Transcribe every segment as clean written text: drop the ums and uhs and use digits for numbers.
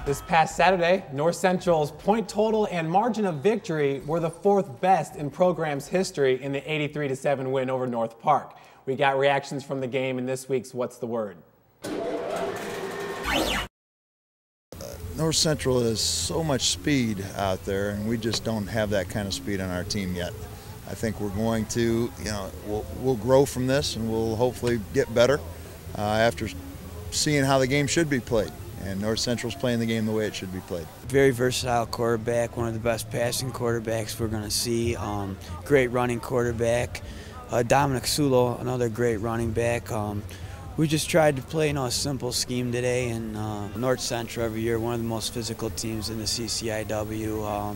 This past Saturday, North Central's point total and margin of victory were the 4th best in program's history in the 83-7 win over North Park. We got reactions from the game in this week's What's the Word? North Central has so much speed out there, and we just don't have that kind of speed on our team yet. I think we're going to, we'll grow from this, and we'll hopefully get better after seeing how the game should be played. And North Central's playing the game the way it should be played. Very versatile quarterback, one of the best passing quarterbacks we're going to see. Great running quarterback. Dominic Sulo, another great running back. We just tried to play a simple scheme today, and North Central every year, one of the most physical teams in the CCIW.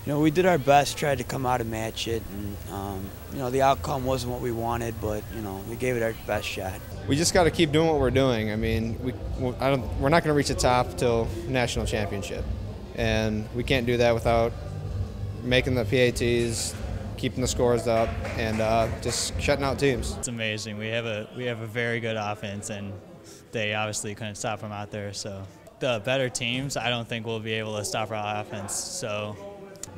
We did our best, tried to come out and match it, and the outcome wasn't what we wanted, but we gave it our best shot. We just got to keep doing what we're doing. I mean, we're not going to reach the top till national championship, and we can't do that without making the PATs, keeping the scores up, and just shutting out teams. It's amazing. We have a very good offense, and they obviously couldn't stop them out there. So the better teams, I don't think will be able to stop our offense. So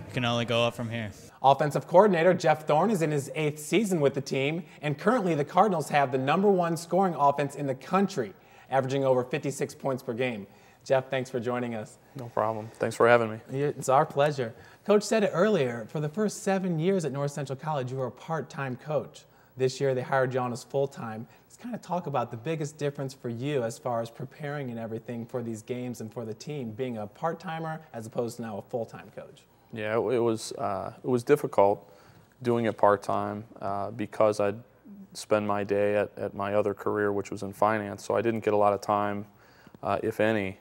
we can only go up from here. Offensive coordinator Jeff Thorne is in his 8th season with the team, and currently the Cardinals have the #1 scoring offense in the country, averaging over 56 points per game. Jeff, thanks for joining us. No problem. Thanks for having me. It's our pleasure. Coach said it earlier, for the first 7 years at North Central College, you were a part-time coach. This year they hired you on as full-time. Let's kind of talk about the biggest difference for you as far as preparing and everything for these games and for the team, being a part-timer as opposed to now a full-time coach. Yeah, it was difficult doing it part-time because I'd spend my day at my other career, which was in finance, so I didn't get a lot of time, if any,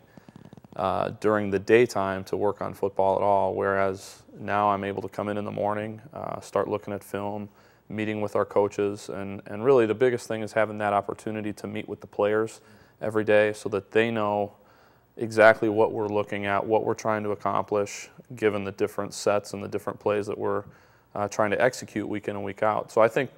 during the daytime to work on football at all, whereas now I'm able to come in the morning, start looking at film, meeting with our coaches, and really the biggest thing is having that opportunity to meet with the players every day so that they know exactly what we're looking at, what we're trying to accomplish, given the different sets and the different plays that we're trying to execute week in and week out. So I think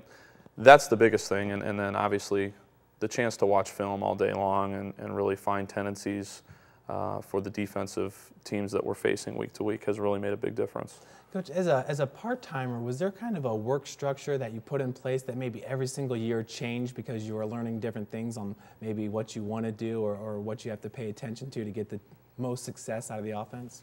that's the biggest thing, and then obviously the chance to watch film all day long and really find tendencies for the defensive teams that we're facing week to week has really made a big difference. Coach, as a part-timer, was there kind of a work structure that you put in place that maybe every single year changed because you were learning different things on maybe what you want to do or what you have to pay attention to get the most success out of the offense?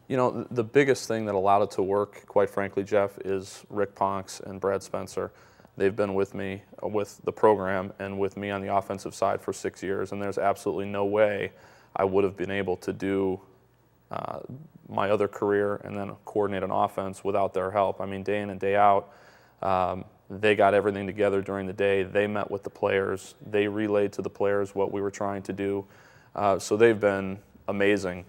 The biggest thing that allowed it to work, quite frankly, Jeff, is Rick Ponks and Brad Spencer. They've been with me, with the program, and with me on the offensive side for 6 years, and there's absolutely no way I would have been able to do my other career and then coordinate an offense without their help. I mean, day in and day out, they got everything together during the day. They met with the players. They relayed to the players what we were trying to do. So they've been amazing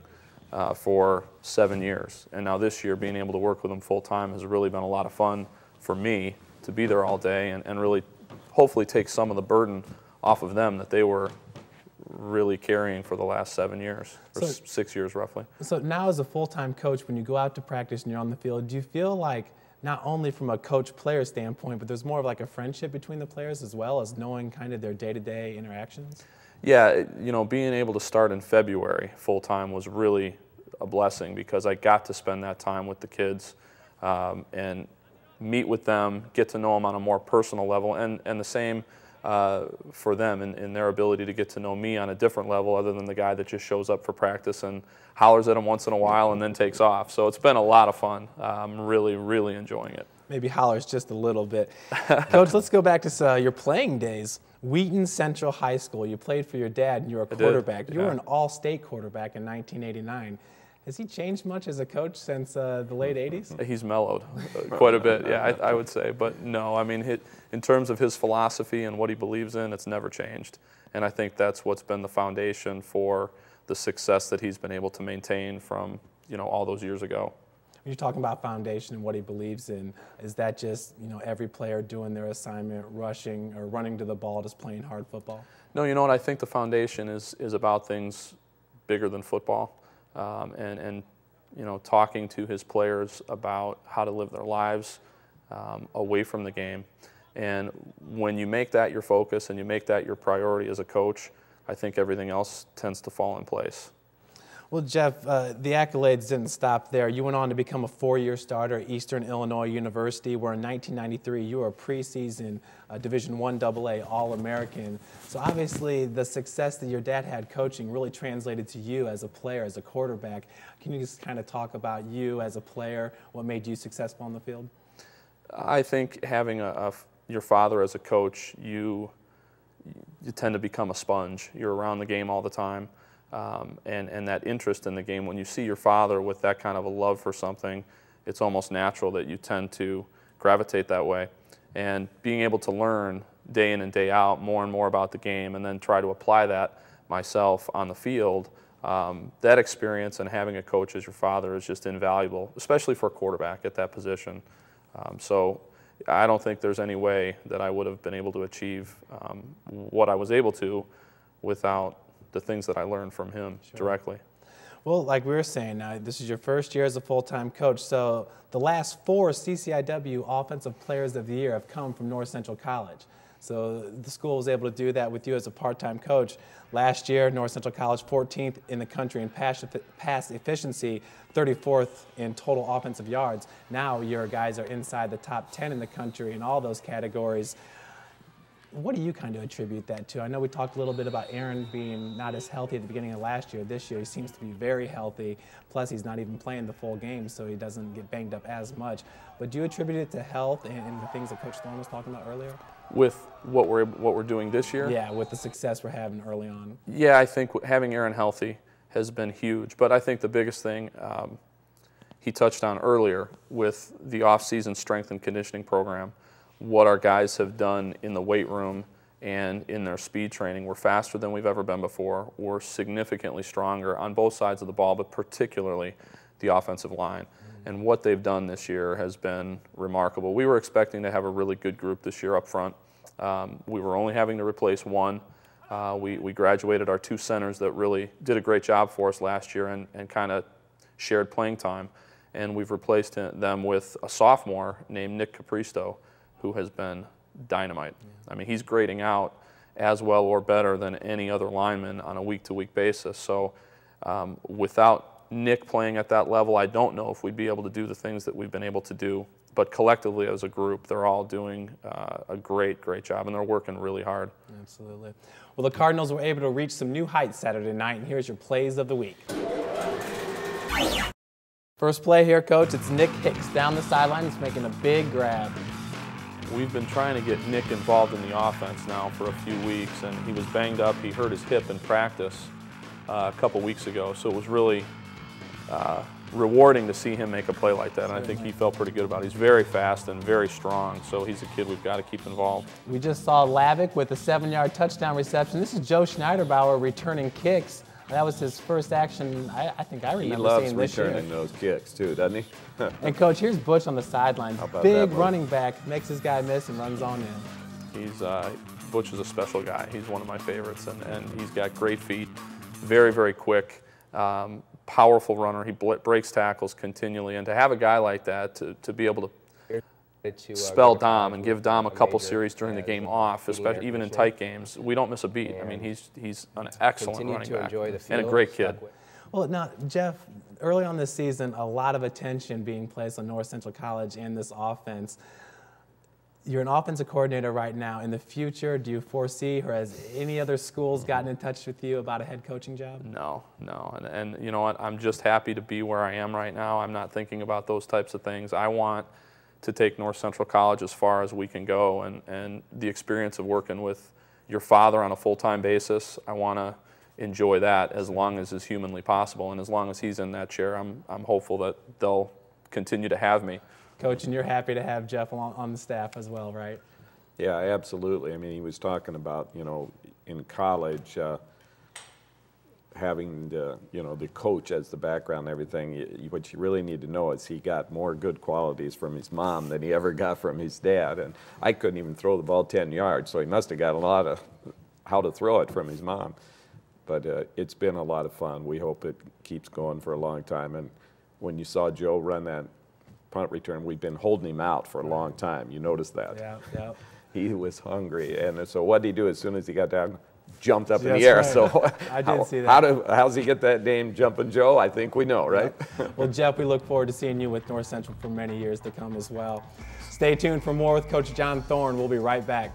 for 7 years. And now this year, being able to work with them full-time has really been a lot of fun for me to be there all day and really hopefully take some of the burden off of them that they were really carrying for the last 7 years, or 6 years roughly. So now as a full-time coach, when you go out to practice and you're on the field, do you feel like not only from a coach-player standpoint, but there's more of like a friendship between the players as well as knowing kind of their day-to-day interactions? Yeah, being able to start in February full-time was really a blessing because I got to spend that time with the kids and meet with them, get to know them on a more personal level, and the same for them in their ability to get to know me on a different level other than the guy that just shows up for practice and hollers at them once in a while and then takes off. So it's been a lot of fun. I'm really, really enjoying it. Maybe hollers just a little bit. Coach, let's go back to your playing days. Wheaton Central High School, you played for your dad and you were a quarterback. You were an all-state quarterback in 1989. Has he changed much as a coach since the late 80s? He's mellowed quite a bit, yeah, I would say. But no, I mean, in terms of his philosophy and what he believes in, it's never changed. And I think that's what's been the foundation for the success that he's been able to maintain from, all those years ago. When you're talking about foundation and what he believes in, is that just, every player doing their assignment, rushing or running to the ball, just playing hard football? No, you know what? I think the foundation is about things bigger than football. And talking to his players about how to live their lives away from the game. And when you make that your focus and you make that your priority as a coach, I think everything else tends to fall in place. Well, Jeff, the accolades didn't stop there. You went on to become a 4-year starter at Eastern Illinois University, where in 1993 you were a preseason Division I AA All-American. So obviously the success that your dad had coaching really translated to you as a player, as a quarterback. Can you just kind of talk about you as a player, what made you successful on the field? I think having your father as a coach, you tend to become a sponge. You're around the game all the time. And that interest in the game, when you see your father with that kind of a love for something, it's almost natural that you tend to gravitate that way. And being able to learn day in and day out more and more about the game and then try to apply that myself on the field, that experience and having a coach as your father is just invaluable, especially for a quarterback at that position. So I don't think there's any way that I would have been able to achieve what I was able to without the things that I learned from him directly. Well, like we were saying, this is your first year as a full-time coach, so the last 4 CCIW Offensive Players of the Year have come from North Central College. So the school was able to do that with you as a part-time coach. Last year, North Central College 14th in the country in pass efficiency, 34th in total offensive yards. Now your guys are inside the top 10 in the country in all those categories. What do you kind of attribute that to? I know we talked a little bit about Aaron being not as healthy at the beginning of last year. This year he seems to be very healthy. Plus he's not even playing the full game, so he doesn't get banged up as much. But do you attribute it to health and the things that Coach Thorne was talking about earlier? With what we're doing this year? Yeah, with the success we're having early on. Yeah, I think having Aaron healthy has been huge. But I think the biggest thing he touched on earlier with the off-season strength and conditioning program, what our guys have done in the weight room and in their speed training. We're faster than we've ever been before. We're significantly stronger on both sides of the ball, but particularly the offensive line. And what they've done this year has been remarkable. We were expecting to have a really good group this year up front. We were only having to replace one. We graduated our 2 centers that really did a great job for us last year and kind of shared playing time. And we've replaced them with a sophomore named Nick Capristo, who has been dynamite. I mean, he's grading out as well or better than any other lineman on a week-to-week basis. So without Nick playing at that level, I don't know if we'd be able to do the things that we've been able to do. But collectively as a group, they're all doing a great, great job, and they're working really hard. Absolutely. Well, the Cardinals were able to reach some new heights Saturday night, and here's your plays of the week. First play here, Coach, it's Nick Hicks down the sideline. He's making a big grab. We've been trying to get Nick involved in the offense now for a few weeks, and he was banged up. He hurt his hip in practice a couple weeks ago, so it was really rewarding to see him make a play like that, and I think he felt pretty good about it. He's very fast and very strong, so he's a kid we've got to keep involved. We just saw Lavick with a 7-yard touchdown reception. This is Joe Schneiderbauer returning kicks. That was his first action I think I remember seeing this year. He loves returning those kicks too, doesn't he? And Coach, here's Butch on the sideline. Big running back, makes his guy miss and runs on in. Butch is a special guy. He's one of my favorites, and he's got great feet, very, very quick, powerful runner. He breaks tackles continually, and to have a guy like that to be able to spell Dom and give Dom a couple series during the game off, especially even in tight games, we don't miss a beat. I mean, he's an excellent running back and a great kid. Well, now, Jeff, early on this season, a lot of attention being placed on North Central College and this offense. You're an offensive coordinator right now. In the future, do you foresee, or has any other schools gotten in touch with you about a head coaching job? No. And you know what? I'm just happy to be where I am right now. I'm not thinking about those types of things. I want to take North Central College as far as we can go, and the experience of working with your father on a full-time basis, I want to enjoy that as long as is humanly possible, and as long as he's in that chair, I'm hopeful that they'll continue to have me. Coach, and you're happy to have Jeff on the staff as well, right? Yeah, absolutely. I mean, he was talking about, you know, in college, having the, you know, the coach as the background and everything. What you really need to know is he got more good qualities from his mom than he ever got from his dad. And I couldn't even throw the ball 10 yards, so he must have got a lot of how to throw it from his mom. But it's been a lot of fun. We hope it keeps going for a long time. And when you saw Joe run that punt return, we've been holding him out for a long time. You noticed that? Yeah. He was hungry. And so what did he do as soon as he got down? jumped up in That's the air. right. So I did see that. How's he get that name, Jumpin' Joe? I think we know, right? Well, Jeff, we look forward to seeing you with North Central for many years to come as well. Stay tuned for more with Coach John Thorne. We'll be right back.